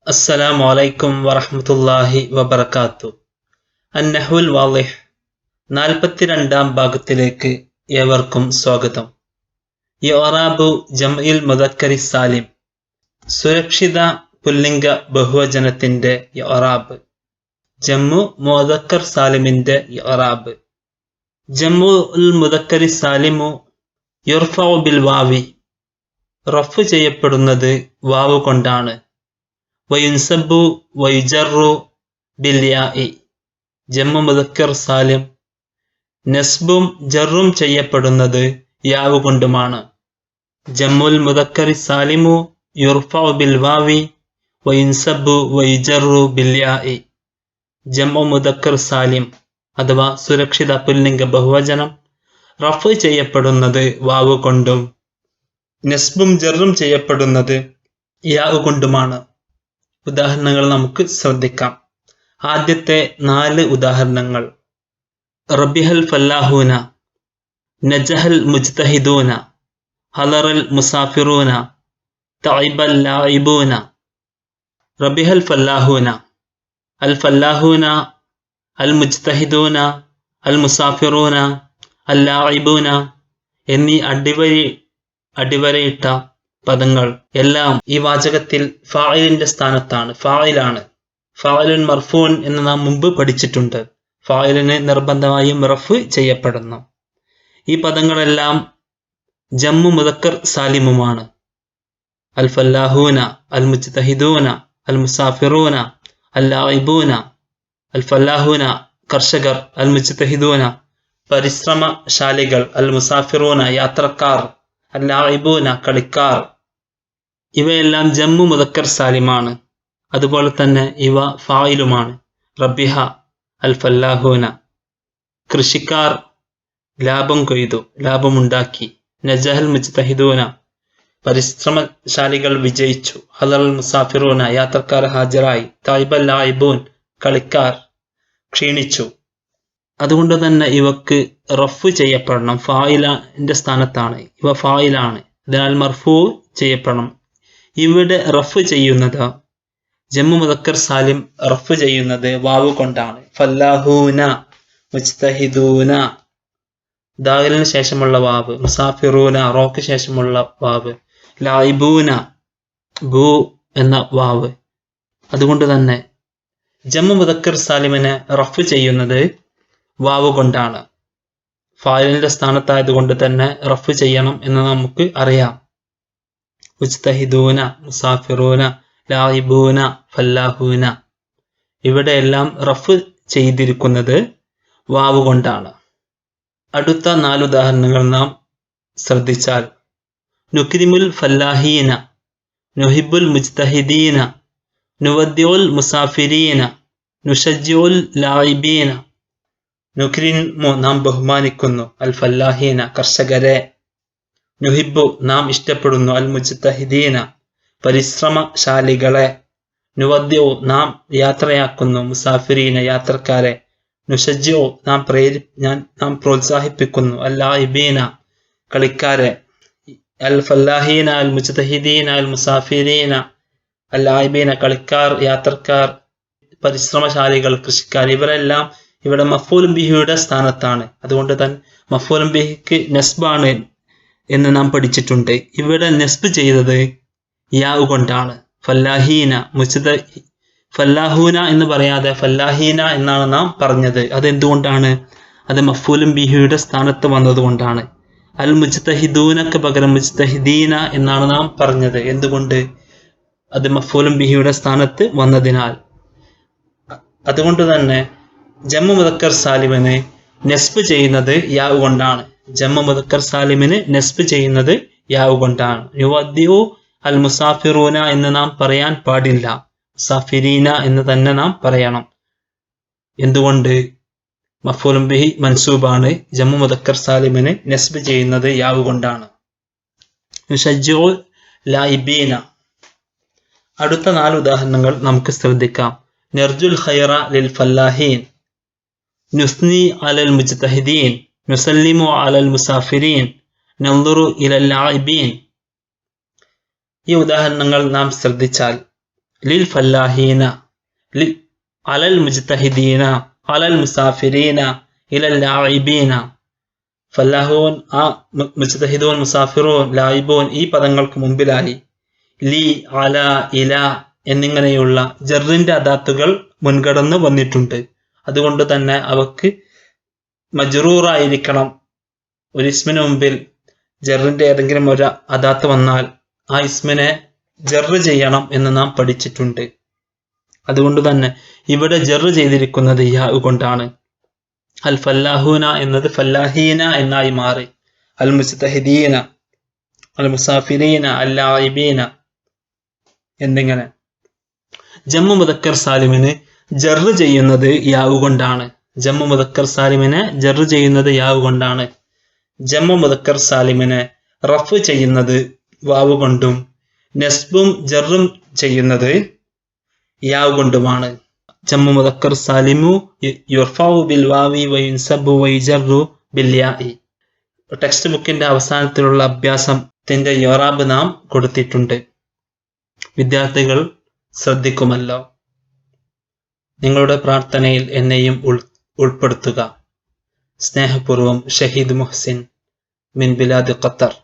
അസ്സലാമു അലൈക്കും വറഹ്മത്തുള്ളാഹി വബറകാത്തു. അന്നഹുൽ വാളിഹ് 42-ാം ഭാഗത്തിലേക്ക് ഏവർക്കും സ്വാഗതം. ഇഅ്റാബു ജംഇൽ മുദക്കരി സാലിം, സുരക്ഷിത പുല്ലിംഗ ബഹുവചനത്തിന്റെ ഇഅ്റാബ്. ജംഉ മുദക്കർ സാലിമിന്റെ ഇഅ്റാബ്. ജംഉൽ മുദക്കരി സാലിമു യുർഫഉ ബിൽ വാവി, റഫ് ചെയ്യപ്പെടുന്നത് വാവ് കൊണ്ടാണ്. വയുൻസബു വയുജറു ബിൽ യാഇ, ജംഉ മുദക്കർ സാലിം നസ്ബും ജറും ചെയ്യപ്പെടുന്നത് യാവ് കൊണ്ടുമാണ്. ജംഉൽ മുദക്കരി സാലിമു യുർഫഉ ബിൽ വാവി വയുൻസബു വയുജറു ബിൽ യാഇ. ജംഉ മുദക്കർ സാലിം അഥവാ സുരക്ഷിത പുല്ലിംഗ ബഹുവചനം റഫ് ചെയ്യപ്പെടുന്നത് വാവ് കൊണ്ടും നസ്ബും ജറും ചെയ്യപ്പെടുന്നത് യാവ് കൊണ്ടുമാണ്. ഉദാഹരണങ്ങൾ നമുക്ക് ശ്രദ്ധിക്കാം. ആദ്യത്തെ 4 ഉദാഹരണങ്ങൾ: റബിഹൽ ഫല്ലാഹൂന, നജഹൽ മുജ്തഹിദൂന, ഹലറൽ മുസാഫിറൂന, തഇബൽ ലാഇബൂന. റബിഹൽ ഫല്ലാഹൂന, അൽ ഫല്ലാഹൂന, അൽ മുജ്തഹിദൂന, അൽ മുസാഫിറൂന, അൽ ലാഇബൂന എന്നീ അടിവരയിട്ട പദങ്ങൾ എല്ലാം ഈ വാചകത്തിൽ ഫായിലിന്റെ സ്ഥാനത്താണ്, ഫായിലാണ്. ഫായിലുൻ മർഫൂൻ എന്ന് നാം മുമ്പ് പഠിച്ചിട്ടുണ്ട്. ഫായിലിന് നിർബന്ധമായും റഫ് ചെയ്യപ്പെടുന്നു. ഈ പദങ്ങളെല്ലാം ജംഉ മുദക്കർ സാലിമുമാണ്. അൽ ഫല്ലാഹൂന, അൽ മുജ്തഹിദൂന, അൽ മുസാഫിറൂന, അൽ ലാഇബൂന. അൽ ഫല്ലാഹൂന കർഷകർ, അൽ മുജ്തഹിദൂന പരിശ്രമശാലികൾ, അൽ മുസാഫിറൂന യാത്രക്കാർ, അൽ ലാഇബൂന കളിക്കാർ. ഇവയെല്ലാം ജംഉ മുദക്കർ സാലിമാണ്. അതുപോലെ തന്നെ ഇവ ഫായിലുമാണ്. റബിഹ അൽ ഫല്ലാഹൂന, കൃഷിക്കാർ ലാഭം കൊയ്തു, ലാഭമുണ്ടാക്കി. നജഹൽ മുജ്തഹിദൂന, പരിശ്രമശാലികൾ വിജയിച്ചു. ഹലറൽ മുസാഫിറൂന, യാത്രക്കാർ ഹാജരായി. തഇബൽ ലാഇബൂൻ, കളിക്കാർ ക്ഷീണിച്ചു. അതുകൊണ്ട് തന്നെ ഇവക്ക് റഫ് ചെയ്യപ്പെടണം. ഫായിലിന്റെ സ്ഥാനത്താണ്, ഇവ ഫായിലാണ്. അതിനാൽ മർഫൂ ചെയ്യപ്പെടണം. ഇവിടെ റഫ് ചെയ്യുന്നത് ജംഉ മുദക്കർ സാലിം റഫ് ചെയ്യുന്നത് വാവ് കൊണ്ടാണ്. ഫല്ലാഹൂന, മുജ്തഹിദൂന ദാലിന് ശേഷമുള്ള വാവ്, മുസാഫിറൂന റോക്ക് ശേഷമുള്ള വാവ്, ലായിബൂന ബു എന്ന വാവ്. അതുകൊണ്ട് തന്നെ ജംഉ മുദക്കർ സാലിമിനെ റഫ് ചെയ്യുന്നത് വാവ് കൊണ്ടാണ്. ഫായിലിന്റെ സ്ഥാനത്തായതുകൊണ്ട് തന്നെ റഫ് ചെയ്യണം എന്ന് നമുക്ക് അറിയാം. മുജ്തഹിദൂന, മുസാഫിറൂന, ലാഇബൂന, ഫല്ലാഹൂന ഇവിടെയെല്ലാം റഫ് ചെയ്തിരിക്കുന്നത് വാവ് കൊണ്ടാണ്. അടുത്ത 4 ഉദാഹരണങ്ങൾ നാം ശ്രദ്ധിച്ചാൽ: നുക്രിമുൽ ഫല്ലാഹീന, നുഹിബുൽ മുജ്തഹിദീന, നുവദ്ദിഉൽ മുസാഫിരീന, നുശജ്ജിഉൽ ലാഇബീന. നുക്രിമു നാം ബഹുമാനിക്കുന്നു, അൽ ഫല്ലാഹീന കർഷകരെ. നുഹിബു നാം ഇഷ്ടപ്പെടുന്നു, അൽ മുജ്തഹിദീന പരിശ്രമശാലികളെ. നുവദ്ദിഉ നാം യാത്രയാക്കുന്നു, മുസാഫിരീന യാത്രക്കാരെ. നുശജ്ജിഉ നാം പ്രോത്സാഹിപ്പിക്കുന്നു, അൽ ലാഇബീന കളിക്കാരെ. അൽ ഫല്ലാഹീന, അൽ മുജ്തഹിദീന, അൽ മുസാഫിരീന, അൽ ലാഇബീന കളിക്കാർ, യാത്രക്കാർ, പരിശ്രമശാലികൾ, കൃഷിക്കാർ. ഇവരെല്ലാം ഇവിടെ മഫ്ഊലുൻ ബിഹിയുടെ സ്ഥാനത്താണ്. അതുകൊണ്ട് തന്നെ മഫ്ഊലുൻ ബിഹിക്ക് നസ്ബാണ് എന്ന് നാം പഠിച്ചിട്ടുണ്ട്. ഇവിടെ നസ്ബ് ചെയ്തത് യാവ് കൊണ്ടാണ്. ഫല്ലാഹീന, ഫല്ലാഹൂന എന്ന് പറയാതെ ഫല്ലാഹീന എന്നാണ് നാം പറഞ്ഞത്. അതെന്തുകൊണ്ടാണ്? അത് മഫ്ഊലുൻ ബിഹിയുടെ സ്ഥാനത്ത് വന്നതുകൊണ്ടാണ്. അൽ മുജ്തഹിദൂനക്ക് പകരം മുജ്തഹിദീന എന്നാണ് നാം പറഞ്ഞത്. എന്തുകൊണ്ട്? അത് മഫ്ഊലുൻ ബിഹിയുടെ സ്ഥാനത്ത് വന്നതിനാൽ. അതുകൊണ്ട് തന്നെ ജംഉ മുദക്കർ സാലിമിന് നസ്ബ് ചെയ്യുന്നത് യാവ് കൊണ്ടാണ്. ജംഉ മുദക്കർ സാലിമിന് നസ്ബ് ചെയ്യുന്നത് യാവ് കൊണ്ടാണ്. യുവദ്ദിഉ അൽ മുസാഫിറൂന എന്ന് നാം പറയാൻ പാടില്ല, മുസാഫിരീന എന്ന് തന്നെ നാം പറയണം. എന്തുകൊണ്ട്? മഫ്ഊലുൻ ബിഹി മൻസൂബാണ്. ജംഉ മുദക്കർ സാലിമിന് നസ്ബ് ചെയ്യുന്നത് യാവ് കൊണ്ടാണ്. നുശജ്ജിഉൽ ലാഇബീന. അടുത്ത 4 ഉദാഹരണങ്ങൾ നമുക്ക് ശ്രദ്ധിക്കാം. നർജുൽ ഖൈറ ലിൽ ഫല്ലാഹീൻ, നുസ്നി അലൽ മുജ്തഹിദീൻ, നുസല്ലിമു അലൽ മുസാഫിരീൻ, നൻദുറു ഇലൽ ലാഇബീൻ. ഈ ഉദാഹരണങ്ങൾ നാം ശ്രദ്ധിച്ചാൽ ലിൽ ഫല്ലാഹീന അലൽ മുജ്തഹിദീന അലൽ മുസാഫിരീന ഇലൽ ലാഇബീന. ഫല്ലാഹൂൻ, ആ മുജ്തഹിദൂൻ, മുസാഫിറൂൻ, ലായിബൂൻ ഈ പദങ്ങൾക്ക് മുമ്പിലായി ലി, അല, ഇല എന്നിങ്ങനെയുള്ള ജറിന്റെ അദാത്തുകൾ മുൻകടന്ന് വന്നിട്ടുണ്ട്. അതുകൊണ്ട് തന്നെ അവക്ക് മജ്റൂറായിരിക്കണം. ഒരു ഇസ്മിന് മുമ്പിൽ ജറിന്റെ ഏതെങ്കിലും ഒരു അദാത്ത് വന്നാൽ ആ ഇസ്മിനെ ജറ് ചെയ്യണം എന്ന് നാം പഠിച്ചിട്ടുണ്ട്. അതുകൊണ്ട് തന്നെ ഇവിടെ ജറ് ചെയ്തിരിക്കുന്നത് യാ കൊണ്ടാണ്. അൽ ഫല്ലാഹൂന എന്നത് ഫല്ലാഹീന എന്നായി മാറി. അൽ മുജ്തഹിദീന, അൽ മുസാഫിരീന, അൽ ലാഇബീന എന്നിങ്ങനെ. ജമ്മു മുദക്കർ സാലിമിന് ജറ് ചെയ്യുന്നത് യാവ് കൊണ്ടാണ്. ജമ്മു മുദക്കർ സാലിമിനെ ജറ് ചെയ്യുന്നത് യാവ് കൊണ്ടാണ്. ജമ്മു മുദക്കർ സാലിമിനെ റഫ് ചെയ്യുന്നത് വാവ് കൊണ്ടും നസ്ബും ജറും ചെയ്യുന്നത് യാവ് കൊണ്ടുമാണ്. ജമ്മു മുദക്കർ സാലിമു യുർഫഉ ബിൽ വാവി വയുൻസബു വയുജറു ബിൽ യാഇ. ടെക്സ്റ്റ് ബുക്കിന്റെ അവസാനത്തിലുള്ള അഭ്യാസത്തിന്റെ ഇറാബ് നാം കൊടുത്തിട്ടുണ്ട്. വിദ്യാർത്ഥികൾ ശ്രദ്ധിക്കുമല്ലോ. നിങ്ങളുടെ പ്രാർത്ഥനയിൽ എന്നെയും ഉൾപ്പെടുത്തുക. സ്നേഹപൂർവം ഷഹീദ് മുഹ്സിൻ മിൻ ബിലാദ് ഖത്തർ.